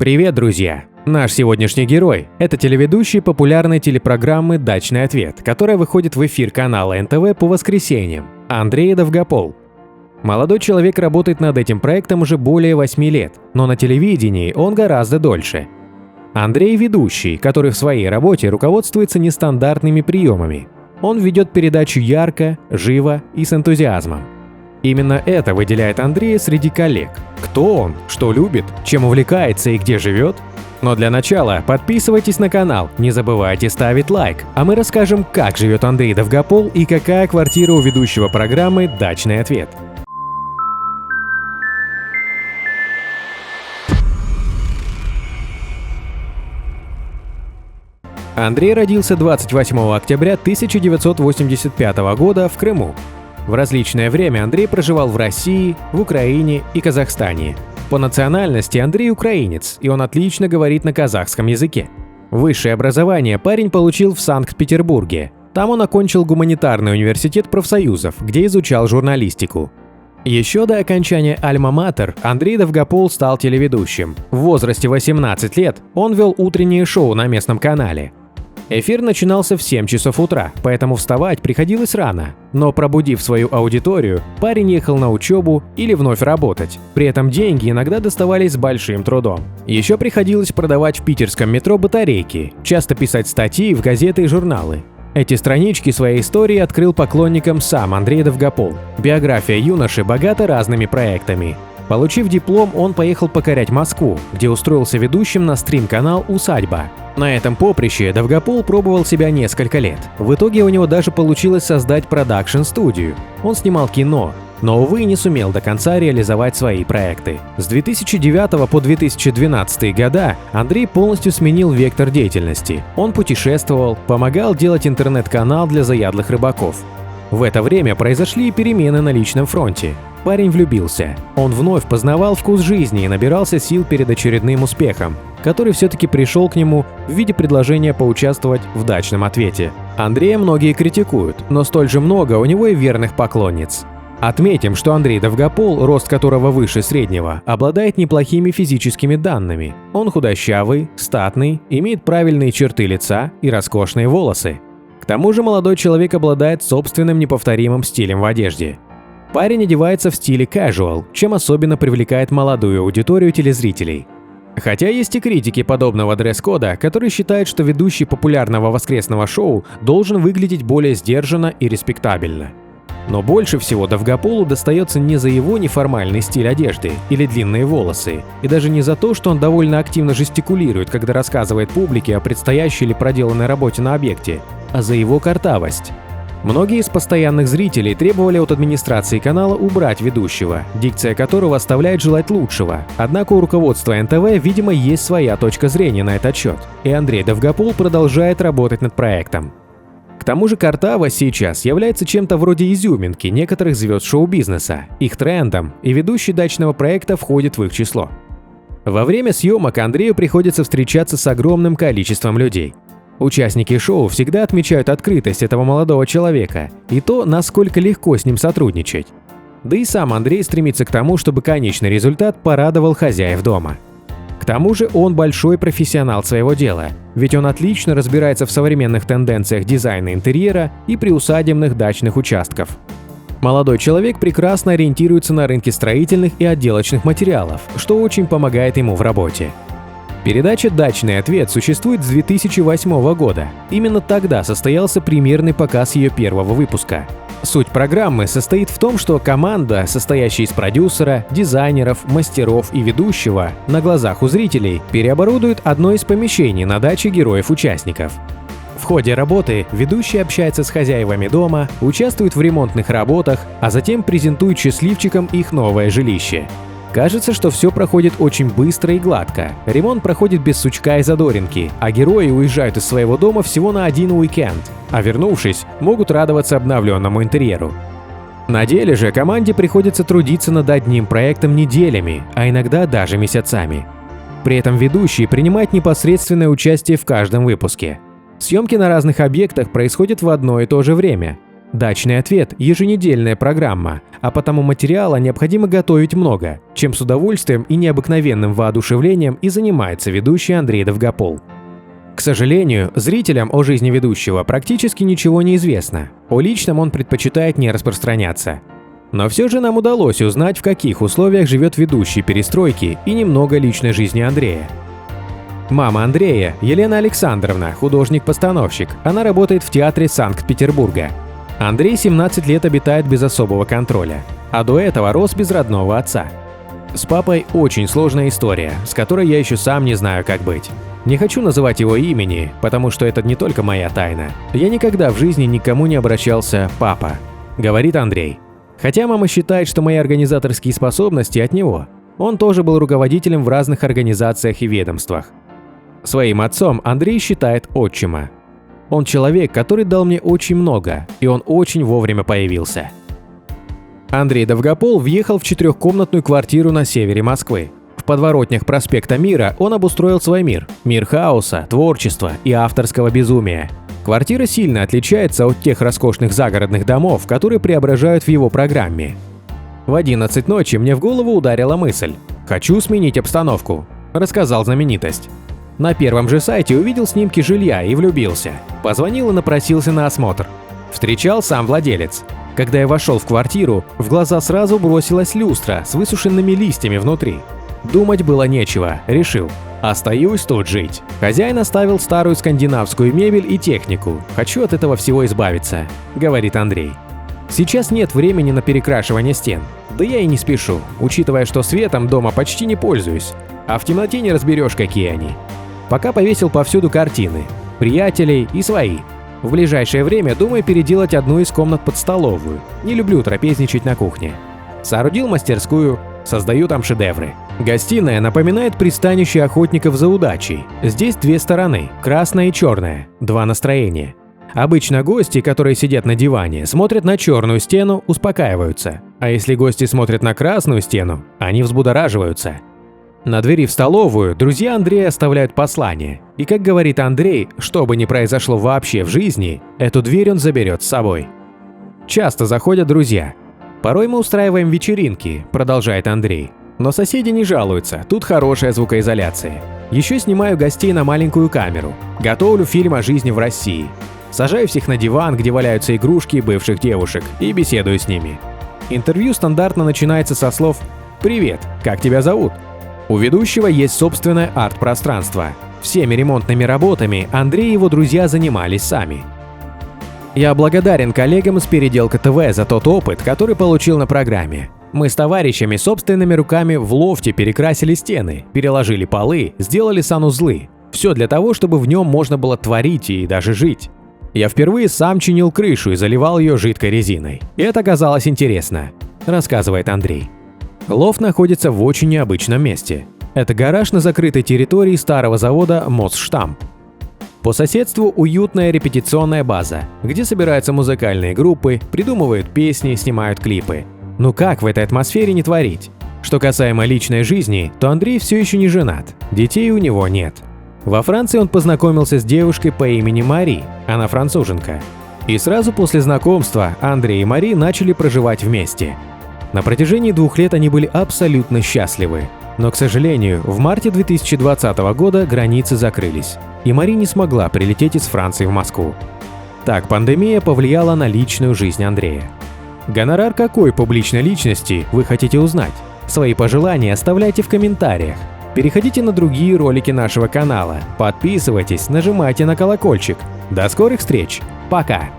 Привет, друзья! Наш сегодняшний герой – это телеведущий популярной телепрограммы «Дачный ответ», которая выходит в эфир канала НТВ по воскресеньям, Андрей Довгопол. Молодой человек работает над этим проектом уже более 8 лет, но на телевидении он гораздо дольше. Андрей – ведущий, который в своей работе руководствуется нестандартными приемами. Он ведет передачу ярко, живо и с энтузиазмом. Именно это выделяет Андрея среди коллег. Кто он, что любит, чем увлекается и где живет? Но для начала подписывайтесь на канал, не забывайте ставить лайк, а мы расскажем, как живет Андрей Довгопол и какая квартира у ведущего программы «Дачный ответ». Андрей родился 28 октября 1985 года в Крыму. В различное время Андрей проживал в России, в Украине и Казахстане. По национальности Андрей украинец, и он отлично говорит на казахском языке. Высшее образование парень получил в Санкт-Петербурге. Там он окончил гуманитарный университет профсоюзов, где изучал журналистику. Еще до окончания Альма-Матер Андрей Довгопол стал телеведущим. В возрасте 18 лет он вел утреннее шоу на местном канале. Эфир начинался в 7 часов утра, поэтому вставать приходилось рано. Но пробудив свою аудиторию, парень ехал на учебу или вновь работать. При этом деньги иногда доставались с большим трудом. Еще приходилось продавать в питерском метро батарейки, часто писать статьи в газеты и журналы. Эти странички своей истории открыл поклонникам сам Андрей Довгопол. Биография юноши богата разными проектами. Получив диплом, он поехал покорять Москву, где устроился ведущим на стрим-канал «Усадьба». На этом поприще Довгопол пробовал себя несколько лет. В итоге у него даже получилось создать продакшн-студию. Он снимал кино, но, увы, не сумел до конца реализовать свои проекты. С 2009 по 2012 года Андрей полностью сменил вектор деятельности. Он путешествовал, помогал делать интернет-канал для заядлых рыбаков. В это время произошли и перемены на личном фронте. Парень влюбился. Он вновь познавал вкус жизни и набирался сил перед очередным успехом, который все-таки пришел к нему в виде предложения поучаствовать в «Дачном ответе». Андрея многие критикуют, но столь же много у него и верных поклонниц. Отметим, что Андрей Довгопол, рост которого выше среднего, обладает неплохими физическими данными. Он худощавый, статный, имеет правильные черты лица и роскошные волосы. К тому же молодой человек обладает собственным неповторимым стилем в одежде. Парень одевается в стиле casual, чем особенно привлекает молодую аудиторию телезрителей. Хотя есть и критики подобного дресс-кода, которые считают, что ведущий популярного воскресного шоу должен выглядеть более сдержанно и респектабельно. Но больше всего Довгополу достается не за его неформальный стиль одежды или длинные волосы, и даже не за то, что он довольно активно жестикулирует, когда рассказывает публике о предстоящей или проделанной работе на объекте, а за его картавость. Многие из постоянных зрителей требовали от администрации канала убрать ведущего, дикция которого оставляет желать лучшего. Однако у руководства НТВ, видимо, есть своя точка зрения на этот счет, и Андрей Довгопол продолжает работать над проектом. К тому же картавость сейчас является чем-то вроде изюминки некоторых звезд шоу-бизнеса, их трендом, и ведущий дачного проекта входит в их число. Во время съемок Андрею приходится встречаться с огромным количеством людей. Участники шоу всегда отмечают открытость этого молодого человека и то, насколько легко с ним сотрудничать. Да и сам Андрей стремится к тому, чтобы конечный результат порадовал хозяев дома. К тому же он большой профессионал своего дела, ведь он отлично разбирается в современных тенденциях дизайна интерьера и приусадебных дачных участков. Молодой человек прекрасно ориентируется на рынке строительных и отделочных материалов, что очень помогает ему в работе. Передача «Дачный ответ» существует с 2008 года. Именно тогда состоялся премьерный показ ее первого выпуска. Суть программы состоит в том, что команда, состоящая из продюсера, дизайнеров, мастеров и ведущего, на глазах у зрителей переоборудует одно из помещений на даче героев-участников. В ходе работы ведущий общается с хозяевами дома, участвует в ремонтных работах, а затем презентует счастливчикам их новое жилище. Кажется, что все проходит очень быстро и гладко. Ремонт проходит без сучка и задоринки, а герои уезжают из своего дома всего на один уикенд, а вернувшись, могут радоваться обновленному интерьеру. На деле же команде приходится трудиться над одним проектом неделями, а иногда даже месяцами. При этом ведущий принимает непосредственное участие в каждом выпуске. Съемки на разных объектах происходят в одно и то же время. Дачный ответ – еженедельная программа, а потому материала необходимо готовить много, чем с удовольствием и необыкновенным воодушевлением и занимается ведущий Андрей Довгопол. К сожалению, зрителям о жизни ведущего практически ничего не известно, о личном он предпочитает не распространяться. Но все же нам удалось узнать, в каких условиях живет ведущий «Перестройки» и немного личной жизни Андрея. Мама Андрея – Елена Александровна, художник-постановщик, она работает в театре Санкт-Петербурга. Андрей 17 лет обитает без особого контроля, а до этого рос без родного отца. С папой очень сложная история, с которой я еще сам не знаю, как быть. Не хочу называть его имени, потому что это не только моя тайна. Я никогда в жизни никому не обращался «папа», — говорит Андрей. Хотя мама считает, что мои организаторские способности от него. Он тоже был руководителем в разных организациях и ведомствах. Своим отцом Андрей считает отчима. Он человек, который дал мне очень много, и он очень вовремя появился. Андрей Довгопол въехал в 4-комнатную квартиру на севере Москвы. В подворотнях проспекта Мира он обустроил свой мир – мир хаоса, творчества и авторского безумия. Квартира сильно отличается от тех роскошных загородных домов, которые преображают в его программе. В 11 ночи мне в голову ударила мысль «Хочу сменить обстановку», – рассказал знаменитость. На первом же сайте увидел снимки жилья и влюбился. Позвонил и напросился на осмотр. Встречал сам владелец. Когда я вошел в квартиру, в глаза сразу бросилась люстра с высушенными листьями внутри. Думать было нечего, решил. Остаюсь тут жить. Хозяин оставил старую скандинавскую мебель и технику. Хочу от этого всего избавиться, говорит Андрей. Сейчас нет времени на перекрашивание стен. Да я и не спешу, учитывая, что светом дома почти не пользуюсь. А в темноте не разберешь, какие они. Пока повесил повсюду картины, приятелей и свои. В ближайшее время думаю переделать одну из комнат под столовую. Не люблю трапезничать на кухне. Соорудил мастерскую, создаю там шедевры. Гостиная напоминает пристанище охотников за удачей. Здесь две стороны, красная и черная, два настроения. Обычно гости, которые сидят на диване, смотрят на черную стену, успокаиваются. А если гости смотрят на красную стену, они взбудораживаются. На двери в столовую друзья Андрея оставляют послание. И как говорит Андрей, что бы ни произошло вообще в жизни, эту дверь он заберет с собой. Часто заходят друзья. Порой мы устраиваем вечеринки, продолжает Андрей. Но соседи не жалуются, тут хорошая звукоизоляция. Еще снимаю гостей на маленькую камеру. Готовлю фильм о жизни в России. Сажаю всех на диван, где валяются игрушки бывших девушек, и беседую с ними. Интервью стандартно начинается со слов «Привет, как тебя зовут?». У ведущего есть собственное арт-пространство. Всеми ремонтными работами Андрей и его друзья занимались сами. Я благодарен коллегам из «Переделка ТВ» за тот опыт, который получил на программе. Мы с товарищами собственными руками в лофте перекрасили стены, переложили полы, сделали санузлы. Все для того, чтобы в нем можно было творить и даже жить. Я впервые сам чинил крышу и заливал ее жидкой резиной. И это оказалось интересно, рассказывает Андрей. Лофт находится в очень необычном месте. Это гараж на закрытой территории старого завода «Мосштамп». По соседству уютная репетиционная база, где собираются музыкальные группы, придумывают песни, снимают клипы. Ну как в этой атмосфере не творить? Что касаемо личной жизни, то Андрей все еще не женат, детей у него нет. Во Франции он познакомился с девушкой по имени Мари, она француженка. И сразу после знакомства Андрей и Мари начали проживать вместе. На протяжении 2 лет они были абсолютно счастливы. Но, к сожалению, в марте 2020 года границы закрылись, и Мари не смогла прилететь из Франции в Москву. Так пандемия повлияла на личную жизнь Андрея. Гонорар какой публичной личности вы хотите узнать? Свои пожелания оставляйте в комментариях. Переходите на другие ролики нашего канала, подписывайтесь, нажимайте на колокольчик. До скорых встреч! Пока!